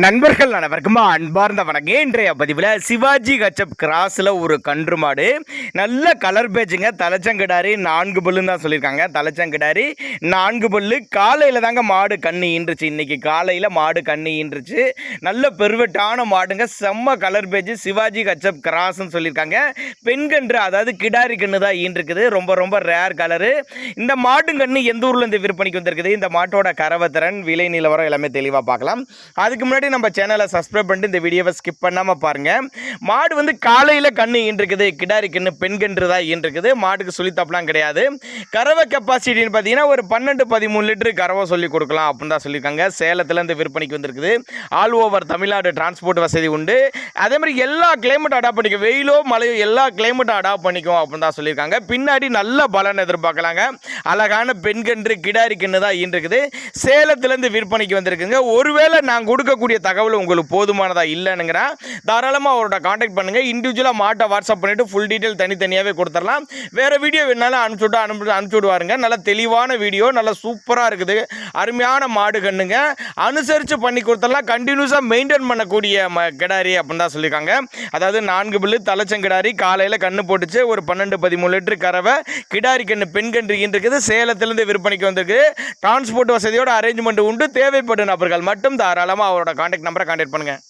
நண்பர்கள் அனைவருக்கும் அன்பார்ந்த வணக்கம். இன்றைய பதிவில் சிவாஜி கச்சப் கிராஸில் ஒரு கன்று மாடு நல்ல கலர் பேஜுங்க. தலைச்சங்கிடாரி 4 பல்லுன்னு தான் சொல்லியிருக்காங்க. தலைச்சங்கிடாரி 4 பல்லு. காலையில் தாங்க மாடு கண்ணு ஈன்றுச்சு. இன்றைக்கி காலையில் மாடு கண்ணு ஈன்றுச்சு. நல்ல பெருவெட்டான மாடுங்க. செம்ம கலர் பேஜு. சிவாஜி கச்சப் கிராஸ்ன்னு சொல்லியிருக்காங்க. பெண் கன்று, அதாவது கிடாரி கன்று தான் ஈன்றுக்குது. ரொம்ப ரொம்ப ரேர் கலரு. இந்த மாடு கன்று எந்த ஊர்லேருந்து விற்பனைக்கு வந்திருக்குது, இந்த மாட்டோட கறவைத்திறன், விலை நிலவரம் எல்லாமே தெளிவாக பார்க்கலாம். அதுக்கு முன்னாடி நம்ம சேனலை சப்ஸ்கிரைப் பண்ணிட்டு இந்த வீடியோவை ஸ்கிப் பண்ணாமல் பாருங்கள். மாடு வந்து காலையில் கண்ணு ஈன்றுக்குது. கிடாரி கண்ணு பெண் கன்று தான் ஈன்றுக்குது. மாட்டுக்கு சொல்லித்தப்பெல்லாம் கிடையாது. கறவை கெப்பாசிட்டின்னு பார்த்தீங்கன்னா ஒரு 12-13 லிட்டரு கறவை சொல்லி கொடுக்கலாம் அப்படின்னு தான் சொல்லியிருக்காங்க. சேலத்துலேருந்து விற்பனைக்கு வந்திருக்குது. ஆல் ஓவர் தமிழ்நாடு டிரான்ஸ்போர்ட் வசதி உண்டு. அதே மாதிரி எல்லா கிளைமேட்டும் அடாப்ட் பண்ணிக்கும். வெயிலோ மழையோ எல்லா கிளைமேட்டும் அடாப்ட் பண்ணிக்கும் அப்படின்னு தான் சொல்லியிருக்காங்க. பின்னாடி நல்ல பலன் எதிர்பார்க்கலாங்க. அழகான பெண் கன்று கிடாரி கன்று தான் ஈன்றுக்குது. சேலத்துலேருந்து விற்பனைக்கு வந்திருக்குங்க. ஒருவேளை நான் கொடுக்கக்கூடிய தகவல் உங்களுக்கு போதுமானதாக இல்லைனுங்கிறா தாராளமாக அவரோட காண்டாக்ட் பண்ணுங்கள். இண்டிவிஜுவலாக மாட்டை வாட்ஸ்அப் பண்ணிவிட்டு ஃபுல் டீட்டெயில் தனித்தனியாகவே கொடுத்துடலாம். வேறு வீடியோ வேணாலும் அனுப்பிச்சு விடுவாருங்க. நல்ல தெளிவான வீடியோ, நல்ல சூப்பராக இருக்குது. அருமையான மாடு கண்ணுங்க. அனுசரித்து பண்ணி கொடுத்துடலாம். கண்டினியூஸாக மெயின்டைன் பண்ணக்கூடிய கிடாரி அப்படின்னு தான் சொல்லியிருக்காங்க. அதாவது 4 பல்லு தலைச்சங்கிடாரி. காலையில் கண்ணு போட்டுச்சு. ஒரு 12-13 லிட்டரு கறவை கிடாரி கண்ணு பெண் கன்று இருக்குது. சேலத்திலேருந்து விற்பனைக்கு வந்திருக்கு. டிரான்ஸ்போர்ட் வசதியோட அரேஞ்ச்மெண்ட் உண்டு. தேவைப்படும் நபர்கள் மட்டும் தாராளமாக அவரோட கான்டாக்ட் நம்பரை கான்டாக்ட் பண்ணுங்கள்.